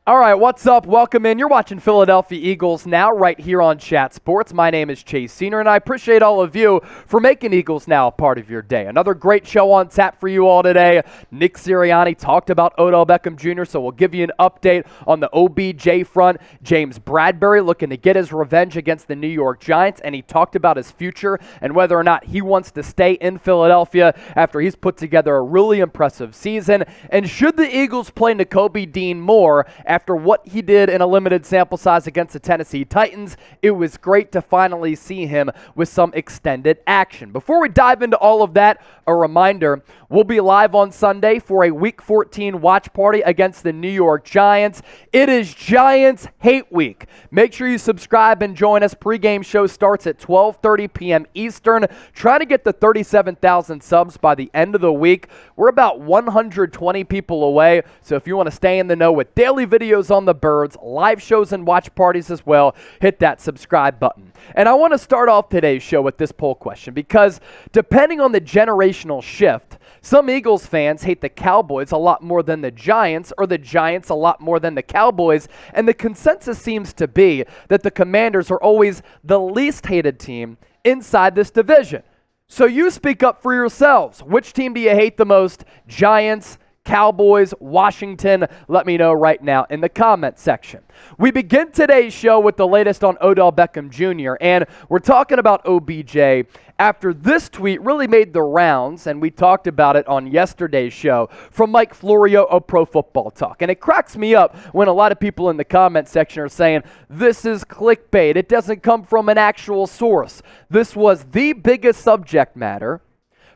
All right, what's up? Welcome in. You're watching Philadelphia Eagles Now right here on Chat Sports. My name is Chase Senior, and I appreciate all of you for making Eagles Now a part of your day. Another great show on tap for you all today. Nick Sirianni talked about Odell Beckham Jr., so we'll give you an update on the OBJ front. James Bradberry looking to get his revenge against the New York Giants, and he talked about his future and whether or not he wants to stay in Philadelphia after he's put together a really impressive season. And should the Eagles play Nakobe Dean more after what he did in a limited sample size against the Tennessee Titans? It was great to finally see him with some extended action. Before we dive into all of that, a reminder, we'll be live on Sunday for a Week 14 watch party against the New York Giants. It is Giants Hate Week. Make sure you subscribe and join us. Pre-game show starts at 12:30 p.m. Eastern. Trying to get to 37,000 subs by the end of the week. We're about 120 people away, so if you want to stay in the know with daily videos on the birds, live shows and watch parties as well, hit that subscribe button. And I want to start off today's show with this poll question because depending on the generational shift, some Eagles fans hate the Cowboys a lot more than the Giants, or the Giants a lot more than the Cowboys, and the consensus seems to be that the Commanders are always the least hated team inside this division. So you speak up for yourselves. Which team do you hate the most? Giants, Cowboys, Washington? Let me know right now in the comment section. We begin today's show with the latest on Odell Beckham Jr., and we're talking about OBJ after this tweet really made the rounds, and we talked about it on yesterday's show, from Mike Florio of Pro Football Talk. And it cracks me up when a lot of people in the comment section are saying, this is clickbait, it doesn't come from an actual source. This was the biggest subject matter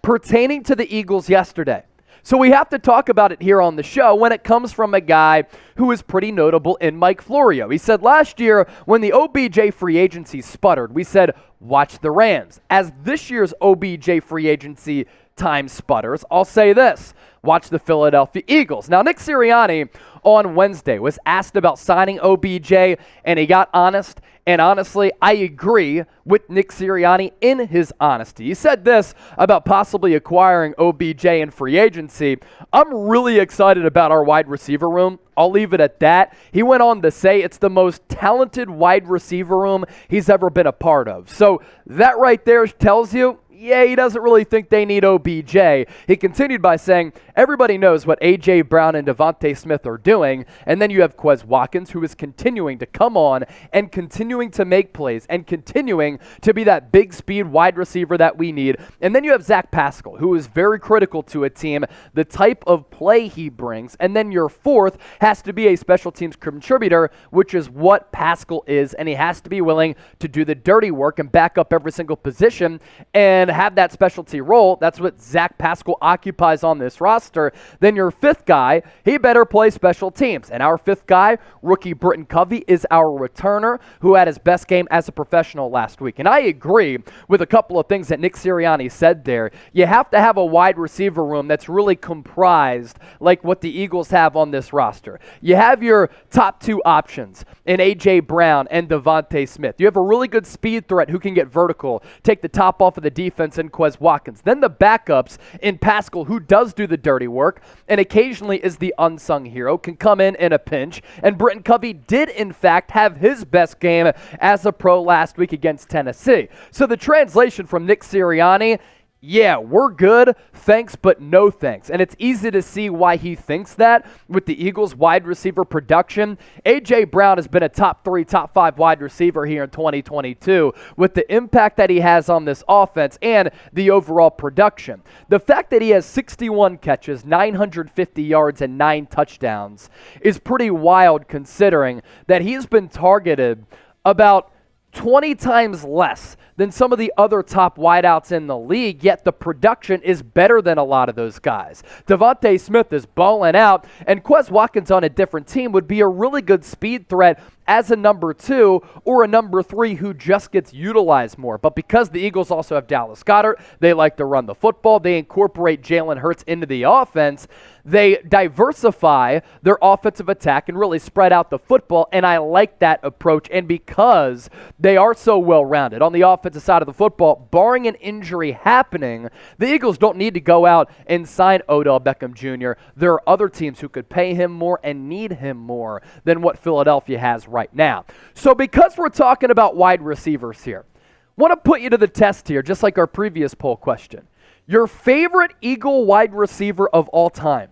pertaining to the Eagles yesterday. So we have to talk about it here on the show when it comes from a guy who is pretty notable in Mike Florio. He said last year when the OBJ free agency sputtered, we said, watch the Rams. As this year's OBJ free agency time sputters, I'll say this, watch the Philadelphia Eagles. Now, Nick Sirianni on Wednesday was asked about signing OBJ, and he got honest. And honestly, I agree with Nick Sirianni in his honesty. He said this about possibly acquiring OBJ in free agency. I'm really excited about our wide receiver room. I'll leave it at that. He went on to say it's the most talented wide receiver room he's ever been a part of. So that right there tells you, yeah, he doesn't really think they need OBJ. He continued by saying, everybody knows what A.J. Brown and Devontae Smith are doing, and then you have Quez Watkins, who is continuing to come on and continuing to make plays and continuing to be that big speed wide receiver that we need. And then you have Zach Pascal, who is very critical to a team, the type of play he brings. And then your fourth has to be a special teams contributor, which is what Pascal is, and he has to be willing to do the dirty work and back up every single position and have that specialty role. That's what Zach Pascal occupies on this roster. Then your fifth guy, he better play special teams. And our fifth guy, rookie Britton Covey, is our returner who had his best game as a professional last week. And I agree with a couple of things that Nick Sirianni said there. You have to have a wide receiver room that's really comprised like what the Eagles have on this roster. You have your top two options in A.J. Brown and Devontae Smith. You have a really good speed threat who can get vertical, take the top off of the defense, and Quez Watkins. Then the backups in Pascal, who does do the dirty work and occasionally is the unsung hero, can come in a pinch. And Britton Covey did, in fact, have his best game as a pro last week against Tennessee. So the translation from Nick Sirianni, yeah, we're good, thanks, but no thanks. And it's easy to see why he thinks that with the Eagles' wide receiver production. A.J. Brown has been a top 3, top 5 wide receiver here in 2022 with the impact that he has on this offense and the overall production. The fact that he has 61 catches, 950 yards, and 9 touchdowns is pretty wild considering that he's been targeted about 20 times less than some of the other top wideouts in the league, yet the production is better than a lot of those guys. Devontae Smith is balling out, and Quez Watkins on a different team would be a really good speed threat as a number 2 or a number 3 who just gets utilized more. But because the Eagles also have Dallas Goedert, they like to run the football, they incorporate Jalen Hurts into the offense, they diversify their offensive attack and really spread out the football, and I like that approach. And because they are so well-rounded on the offensive offensive side of the football, barring an injury happening, the Eagles don't need to go out and sign Odell Beckham Jr. There are other teams who could pay him more and need him more than what Philadelphia has right now. So because we're talking about wide receivers here, I want to put you to the test here, just like our previous poll question. Your favorite Eagle wide receiver of all time,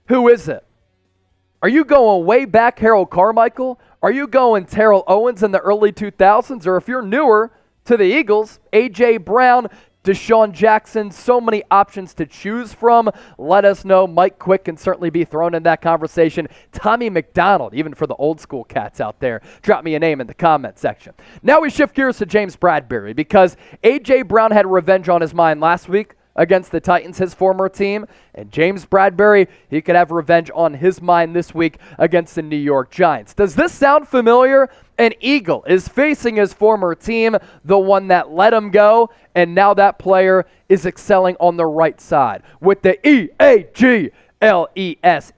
who is it? Are you going way back Harold Carmichael? Are you going Terrell Owens in the early 2000s? Or if you're newer to the Eagles, A.J. Brown, Deshaun Jackson, so many options to choose from. Let us know. Mike Quick can certainly be thrown in that conversation. Tommy McDonald, even for the old school cats out there. Drop me a name in the comment section. Now we shift gears to James Bradberry because A.J. Brown had revenge on his mind last week against the Titans, his former team, and James Bradberry, he could have revenge on his mind this week against the New York Giants. Does this sound familiar? An Eagle is facing his former team, the one that let him go, and now that player is excelling on the right side with the E-A-G-L-E-S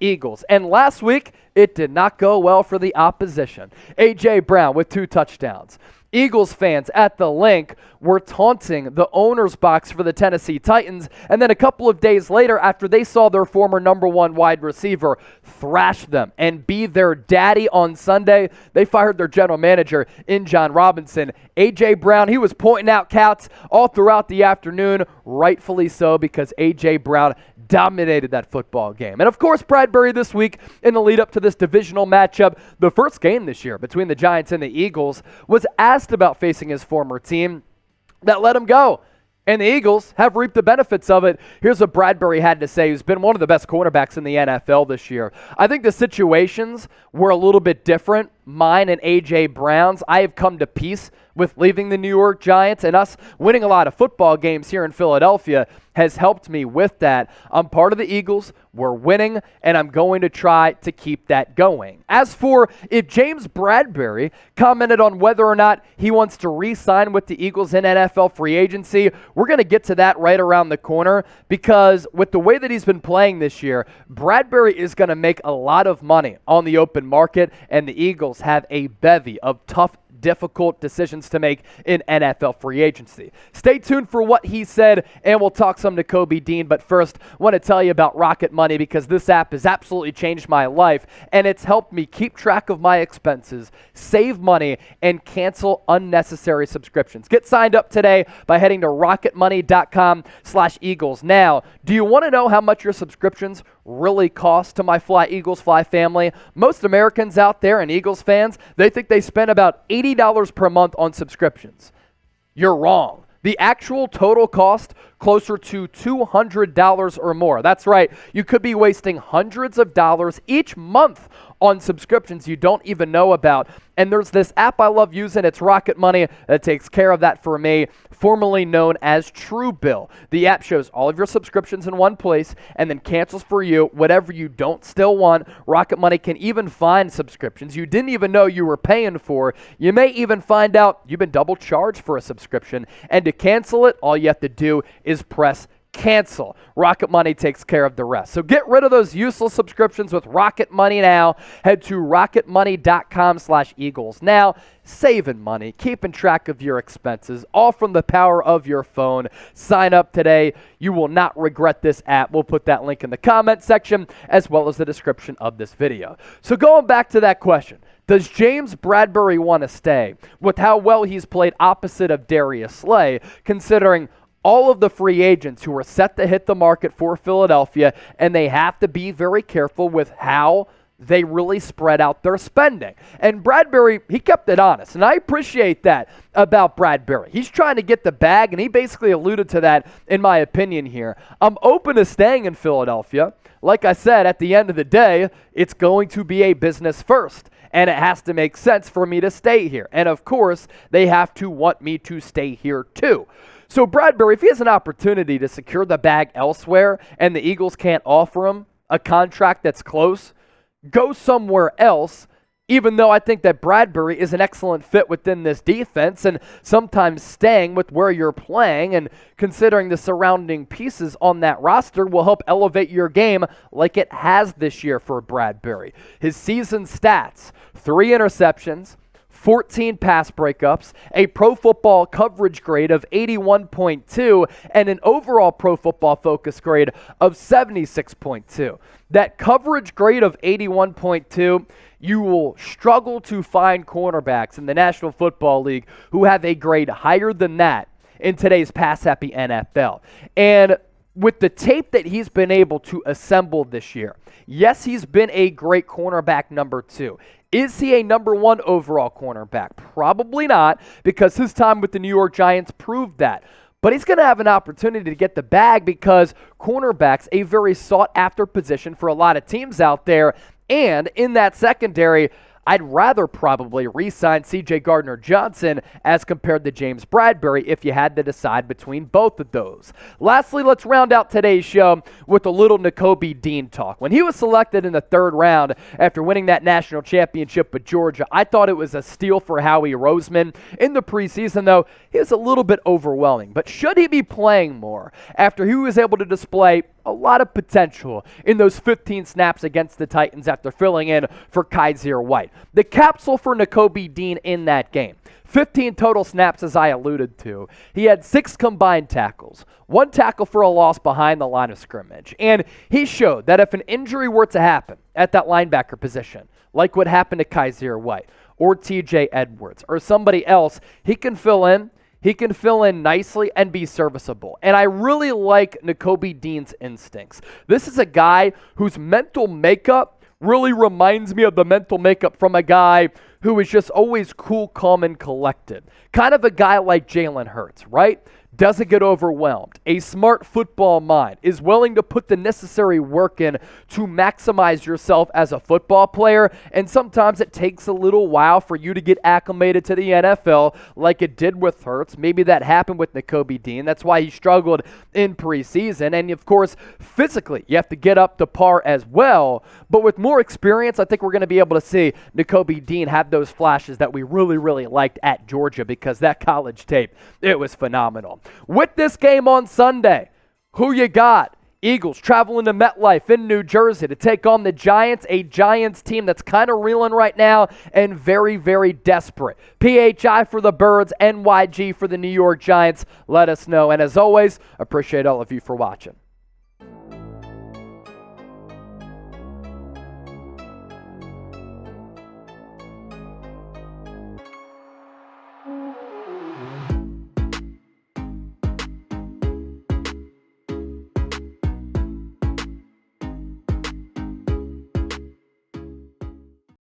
Eagles. And last week, it did not go well for the opposition. A.J. Brown with 2 touchdowns. Eagles fans at the link were taunting the owner's box for the Tennessee Titans, and then a couple of days later, after they saw their former number 1 wide receiver thrash them and be their daddy on Sunday, they fired their general manager in John Robinson. A.J. Brown, he was pointing out cats all throughout the afternoon, rightfully so, because A.J. Brown dominated that football game. And of course, Bradberry this week in the lead up to this divisional matchup, the first game this year between the Giants and the Eagles, was asked about facing his former team that let him go. And the Eagles have reaped the benefits of it. Here's what Bradberry had to say, who's been one of the best cornerbacks in the NFL this year. I think the situations were a little bit different. Mine and A.J. Brown's. I have come to peace with leaving the New York Giants, and us winning a lot of football games here in Philadelphia has helped me with that. I'm part of the Eagles. We're winning, and I'm going to try to keep that going. As for if James Bradberry commented on whether or not he wants to re-sign with the Eagles in NFL free agency, we're going to get to that right around the corner because with the way that he's been playing this year, Bradberry is going to make a lot of money on the open market, and the Eagles have a bevy of tough, difficult decisions to make in NFL free agency. Stay tuned for what he said, and we'll talk some Nakobe Dean. But first, I want to tell you about Rocket Money because this app has absolutely changed my life, and it's helped me keep track of my expenses, save money, and cancel unnecessary subscriptions. Get signed up today by heading to rocketmoney.com/Eagles. Now, do you want to know how much your subscriptions really cost to my Fly Eagles Fly family? Most Americans out there and Eagles fans, they think they spend about $80 per month on subscriptions. You're wrong. The actual total cost, closer to $200 or more. That's right. You could be wasting hundreds of dollars each month on subscriptions you don't even know about. And there's this app I love using. It's Rocket Money that takes care of that for me, formerly known as Truebill. The app shows all of your subscriptions in one place and then cancels for you whatever you don't still want. Rocket Money can even find subscriptions you didn't even know you were paying for. You may even find out you've been double charged for a subscription. And to cancel it, all you have to do is press cancel. Rocket Money takes care of the rest. So get rid of those useless subscriptions with Rocket Money now. Head to rocketmoney.com/Eagles now. Saving money, keeping track of your expenses, all from the power of your phone. Sign up today. You will not regret this app. We'll put that link in the comment section as well as the description of this video. So going back to that question, does James Bradberry want to stay with how well he's played opposite of Darius Slay, considering all of the free agents who are set to hit the market for Philadelphia, and they have to be very careful with how they really spread out their spending? And Bradberry, he kept it honest, and I appreciate that about Bradberry. He's trying to get the bag, and he basically alluded to that in my opinion here. I'm open to staying in Philadelphia. Like I said, at the end of the day, it's going to be a business first, and it has to make sense for me to stay here. And of course, they have to want me to stay here too. So Bradberry, if he has an opportunity to secure the bag elsewhere and the Eagles can't offer him a contract that's close, go somewhere else, even though I think that Bradberry is an excellent fit within this defense, and sometimes staying with where you're playing and considering the surrounding pieces on that roster will help elevate your game like it has this year for Bradberry. His season stats: 3 interceptions, 14 pass breakups, a Pro Football coverage grade of 81.2, and an overall Pro Football Focus grade of 76.2. That coverage grade of 81.2, you will struggle to find cornerbacks in the National Football League who have a grade higher than that in today's pass-happy NFL. And with the tape that he's been able to assemble this year, yes, he's been a great cornerback number 2. Is he a number 1 overall cornerback? Probably not, because his time with the New York Giants proved that. But he's going to have an opportunity to get the bag because cornerback's a very sought-after position for a lot of teams out there. And in that secondary, I'd rather probably re-sign C.J. Gardner-Johnson as compared to James Bradberry if you had to decide between both of those. Lastly, let's round out today's show with a little Nakobe Dean talk. When he was selected in the 3rd round after winning that national championship with Georgia, I thought it was a steal for Howie Roseman. In the preseason, though, he was a little bit overwhelming. But should he be playing more after he was able to display a lot of potential in those 15 snaps against the Titans after filling in for Kaiser White? The capsule for Nakobe Dean in that game: 15 total snaps, as I alluded to. He had 6 combined tackles, 1 tackle for a loss behind the line of scrimmage. And he showed that if an injury were to happen at that linebacker position, like what happened to Kaiser White or TJ Edwards or somebody else, he can fill in. He can fill in nicely and be serviceable. And I really like Nakobe Dean's instincts. This is a guy whose mental makeup really reminds me of the mental makeup from a guy who is just always cool, calm, and collected. Kind of a guy like Jalen Hurts, right? Doesn't get overwhelmed. A smart football mind, is willing to put the necessary work in to maximize yourself as a football player, and sometimes it takes a little while for you to get acclimated to the NFL like it did with Hurts. Maybe that happened with Nakobe Dean. That's why he struggled in preseason. And of course, physically, you have to get up to par as well. But with more experience, I think we're going to be able to see Nakobe Dean have those flashes that we really, really liked at Georgia, because that college tape, it was phenomenal. With this game on Sunday, who you got? Eagles traveling to MetLife in New Jersey to take on the Giants, a Giants team that's kind of reeling right now and very, very desperate. PHI for the Birds, NYG for the New York Giants. Let us know. And as always, appreciate all of you for watching.